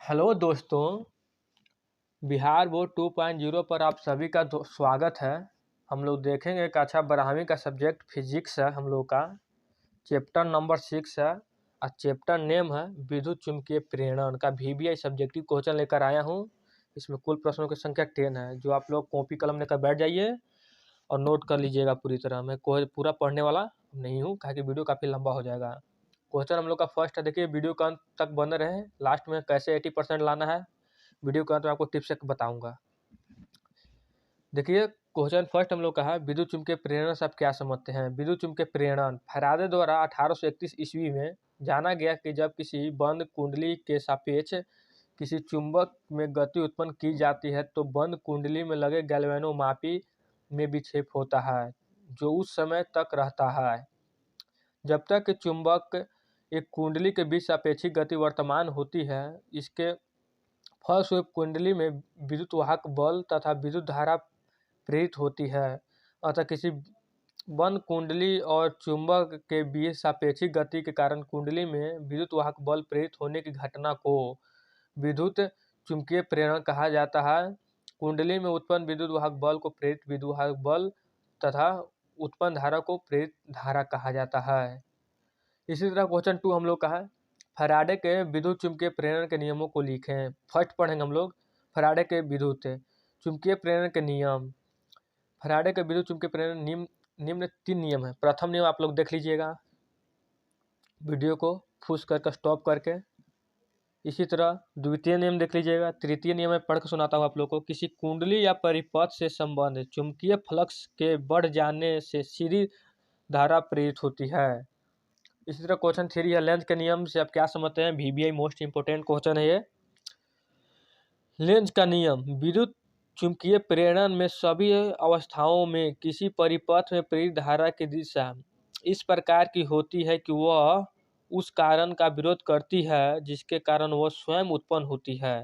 Hello दोस्तों, Bihar board 2.0 पर आप सभी का स्वागत है। हम लोग देखेंगे कक्षा 12वीं का सब्जेक्ट फिजिक्स है। हम लोग का चैप्टर नंबर 6 है और चैप्टर नेम है विद्युत चुम्बकीय प्रेरण का VBI सब्जेक्टिव क्वेश्चन लेकर आया हूँ। इसमें कुल प्रश्नों की संख्या 10 है। जो आप लोग कॉपी कलम लेकर बैठ जाइए और नोट कर लीजिएगा पूरी तरह। मैं पूरा पढ़ने वाला नहीं हूँ, कहा कि वीडियो काफ़ी लंबा हो जाएगा। क्वेश्चन हम लोग का फर्स्ट है, देखिए वीडियो का अंत तक बने रहे। लास्ट में कैसे 80% लाना है वीडियो का तो आपको टिप्स से बताऊंगा। देखिए क्वेश्चन फर्स्ट हम लोग का है, विद्युत चुम्बकीय प्रेरण से आप क्या समझते हैं। विद्युत चुम्बकीय प्रेरण फैराडे द्वारा 1831 ईस्वी में जाना गया कि जब किसी बंद कुंडली के सापेक्ष किसी चुंबक में गति उत्पन्न की जाती है तो बंद कुंडली में लगे गैल्वेनोमापी में विक्षेप होता है जो उस समय तक रहता है जब तक कि चुंबक एक कुंडली के बीच सापेक्षिक गति वर्तमान होती है। इसके फलस्वरूप कुंडली में विद्युत वाहक बल तथा विद्युत धारा प्रेरित होती है। अतः किसी बंद कुंडली और चुंबक के बीच सापेक्षिक गति के कारण कुंडली में विद्युत वाहक बल प्रेरित होने की घटना को विद्युत चुम्बकीय प्रेरण कहा जाता है। कुंडली में उत्पन्न विद्युत वाहक बल को प्रेरित विद्युत वाहक बल तथा उत्पन्न धारा को प्रेरित धारा कहा जाता है। इसी तरह क्वेश्चन 2 हम लोग का है, फैराडे के विद्युत चुम्बकीय प्रेरण के नियमों को लिखें। फर्स्ट पढ़ेंगे हम लोग फैराडे के विद्युत चुम्बकीय प्रेरण के नियम। फैराडे के विद्युत चुम्बकीय प्रेरण निम्न 3 नियम है। प्रथम नियम आप लोग देख लीजिएगा वीडियो को फुस करके स्टॉप करके। इसी तरह द्वितीय नियम देख लीजिएगा। तृतीय नियम मैं पढ़ के सुनाता हूँ आप लोग को। किसी कुंडली या परिपथ से संबंध चुम्बकीय फ्लक्स के बढ़ जाने से सीधी धारा प्रेरित होती है। इसी तरह क्वेश्चन 3 है, लेंज के नियम से आप क्या समझते हैं। VBI मोस्ट इंपोर्टेंट क्वेश्चन है ये। लेंज का नियम विद्युत चुम्बकीय प्रेरण में सभी अवस्थाओं में किसी परिपथ में प्रेरित धारा की दिशा इस प्रकार की होती है कि वह उस कारण का विरोध करती है जिसके कारण वह स्वयं उत्पन्न होती है।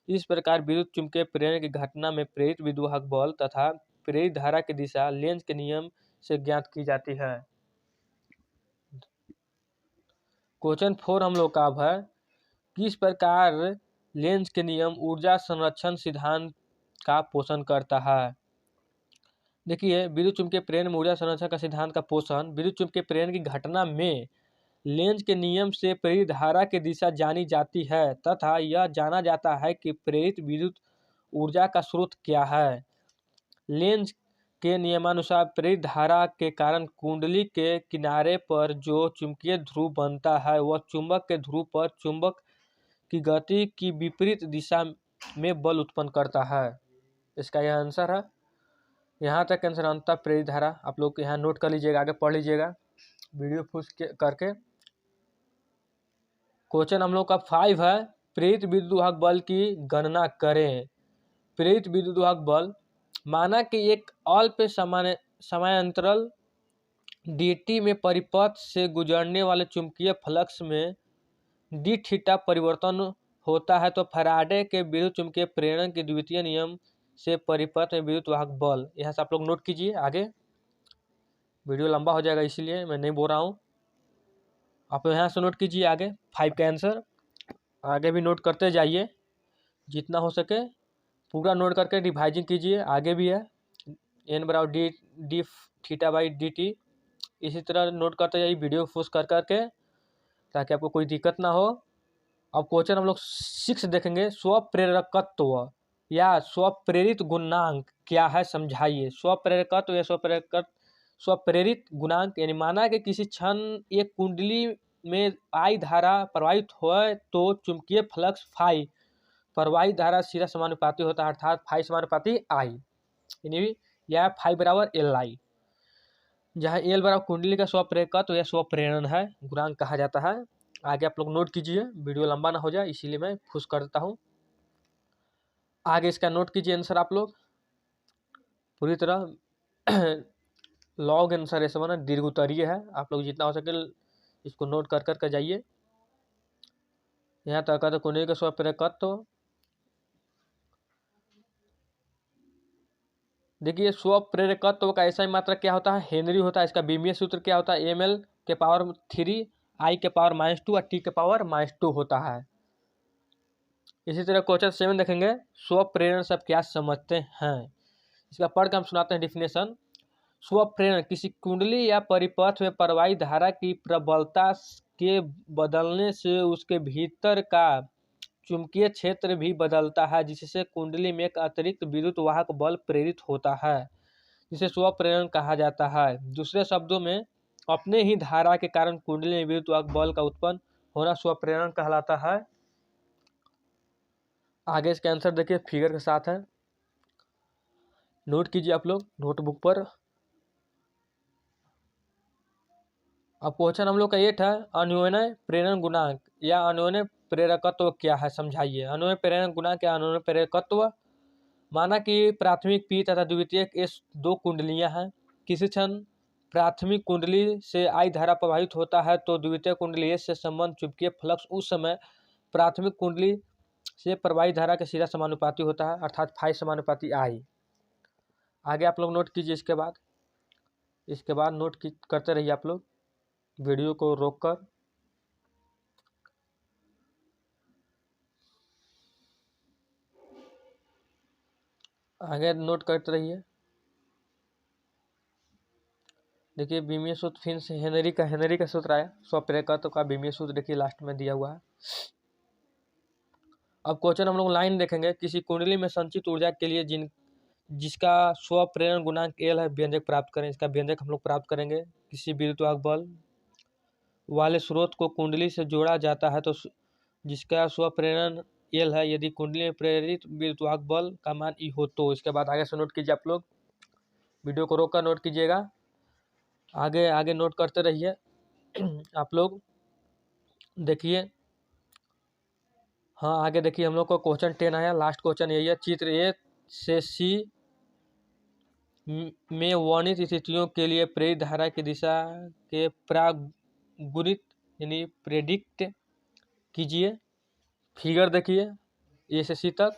इस प्रकार विद्युत चुम्बकीय प्रेरण की घटना में प्रेरित विद्युत बल तथा प्रेरित धारा की दिशा लेंज के नियम से ज्ञात की जाती है। क्वेश्चन 4 हम लोग का अब है, किस प्रकार लेंज के नियम ऊर्जा संरक्षण सिद्धांत का पोषण करता है। देखिए विद्युत चुम्बकीय प्रेरण में ऊर्जा संरक्षण का सिद्धांत का पोषण विद्युत चुम्बकीय प्रेरण की घटना में लेंज के नियम से प्रेरित धारा की दिशा जानी जाती है तथा यह जाना जाता है कि प्रेरित विद्युत ऊर्जा का स्रोत क्या है। लेंज के नियमानुसार प्रेरित धारा के कारण कुंडली के किनारे पर जो चुंबकीय ध्रुव बनता है वह चुंबक के ध्रुव पर चुंबक की गति की विपरीत दिशा में बल उत्पन्न करता है। इसका यह आंसर है। यहाँ तक आंसर अंततः प्रेरित धारा आप लोग यहाँ नोट कर लीजिएगा, आगे पढ़ लीजिएगा वीडियो फुस करके। क्वेश्चन हम लोग का 5 है, प्रेरित विद्युत वाहक बल की गणना करें। प्रेरित विद्युत वाहक बल माना कि एक अल्प समानांतराल dt में परिपथ से गुजरने वाले चुंबकीय फ्लक्स में d थीटा परिवर्तन होता है तो फैराडे के विद्युत चुम्बकीय प्रेरण के द्वितीय नियम से परिपथ में विद्युत वाहक बल। यहाँ से आप लोग नोट कीजिए, आगे वीडियो लंबा हो जाएगा इसीलिए मैं नहीं बोल रहा हूँ। आप यहाँ से नोट कीजिए आगे 5 का आंसर। आगे भी नोट करते जाइए जितना हो सके, पूरा नोट करके रिवाइजिंग कीजिए। आगे भी है n बराबर डी थीटा बाई dt। इसी तरह नोट करते जाइए वीडियो फुस कर करके ताकि आपको कोई दिक्कत ना हो। अब क्वेश्चन हम लोग 6 देखेंगे, स्वप्रेरकत्व या स्वप्रेरित गुणांक क्या है समझाइए। स्वप्रेरकत्व या स्वप्रेरित गुणांक यानी माना कि किसी क्षण एक कुंडली में I धारा प्रवाहित हो तो चुंबकीय फ्लक्स फाई प्रवाहित धारा सीधा समानुपाती होता है, अर्थात फाई समानुपाती I यानी यह फाई बराबर LI, जहाँ L बराबर कुंडली का स्वप्रेरकत्व या स्वप्रेरण है, गुणांक कहा जाता है। आगे आप लोग नोट कीजिए, वीडियो लंबा ना हो जाए इसीलिए मैं फुस कर देता हूँ। आगे इसका नोट कीजिए आंसर आप लोग पूरी तरह। लॉग आंसर ऐसा बना दीर्घ उत्तरीय है, आप लोग जितना हो सके इसको नोट कर कर जाइए। यहाँ तक तो कुंडली का स्वप्रेरकत्व, देखिए स्वप्रेरकत्व का ऐसा ही मात्रा क्या होता है, हेनरी होता है। इसका बीमीय सूत्र क्या होता है, ml के पावर 3 I के पावर -2 और T के पावर -2 होता है। इसी तरह क्वेश्चन 7 देखेंगे, स्व प्रेरण से आप क्या समझते हैं। इसका पढ़ के हम सुनाते हैं डिफिनेशन। स्व प्रेरण किसी कुंडली या परिपथ में प्रवाही धारा की प्रबलता के बदलने से उसके भीतर का चुंबकीय क्षेत्र भी बदलता है, जिससे कुंडली में एक अतिरिक्त विद्युत वाहक बल प्रेरित होता है, जिसे स्व प्रेरण कहा जाता है। दूसरे शब्दों में, अपने ही धारा के कारण कुंडली में विद्युत वाहक बल का उत्पन्न होना स्व प्रेरण कहलाता है। आगे इसका आंसर देखिए, फिगर के साथ है, नोट कीजिए आप लोग नोटबुक पर। अब क्वेश्चन हम लोग का ये था, अन्योन्य प्रेरण गुणांक या अन्योन्य प्रेरकत्व क्या है, समझाइए। अन्योन्य प्रेरण गुणांक या अन्योन्य प्रेरकत्व। माना कि प्राथमिक पी तथा द्वितीयक एस दो कुंडलियां हैं। किसी क्षण प्राथमिक कुंडली से आई धारा प्रवाहित होता है तो द्वितीय कुंडली एस से संबंध चुंबकीय फ्लक्स उस समय प्राथमिक कुंडली से प्रवाहित धारा के सीधा समानुपाती होता है, अर्थात फाई समानुपाती आई। आगे आप लोग नोट कीजिए। इसके बाद नोट करते रहिए आप लोग वीडियो को रोककर। आगे नोट करते रहिए। देखिए बीमीय सूत्र फिर से हेनरी का सूत्र आया, स्वप्रेरकत्व का बीमीय सूत्र देखिए लास्ट में दिया हुआ है। अब क्वेश्चन हम लोग लाइन देखेंगे, किसी कुंडली में संचित ऊर्जा के लिए जिसका स्व प्रेरण गुणांक एल है, व्यंजक प्राप्त करें। इसका व्यंजक हम लोग प्राप्त करेंगे। किसी विद्युत वाहक बल वाले स्रोत को कुंडली से जोड़ा जाता है तो जिसका स्व प्रेरण एल है, यदि कुंडली में प्रेरित विद्युत वाहक बल का मान ई हो तो। इसके बाद आगे से नोट कीजिए आप लोग, वीडियो को रोककर नोट कीजिएगा। आगे आगे नोट करते रहिए आप लोग। देखिए, हाँ आगे देखिए, हम लोग को क्वेश्चन 10 आया, लास्ट क्वेश्चन यही है। चित्र ए से सी में वर्णित स्थितियों के लिए प्रेरित धारा की दिशा के प्रागुणित यानी प्रेडिक्ट कीजिए। फिगर देखिए ए से सी तक,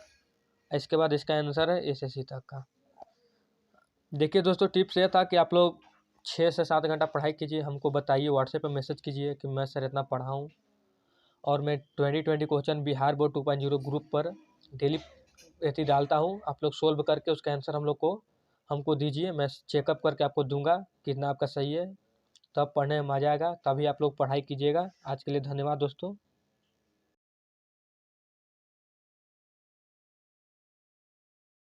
इसके बाद इसका आंसर है ए से सी तक का। देखिए दोस्तों, टिप्स ये था कि आप लोग 6 से 7 घंटा पढ़ाई कीजिए, हमको बताइए, व्हाट्सएप पर मैसेज कीजिए कि मैं सर इतना पढ़ा हूँ। और मैं 2020 क्वेश्चन बिहार बोर्ड 2.0 ग्रुप पर डेली ऐसी डालता हूँ। आप लोग सोल्व करके उसका आंसर हमको दीजिए, मैं चेकअप करके आपको दूंगा कितना आपका सही है। तब पढ़ने में मजा आएगा, तभी आप लोग पढ़ाई कीजिएगा। आज के लिए धन्यवाद दोस्तों।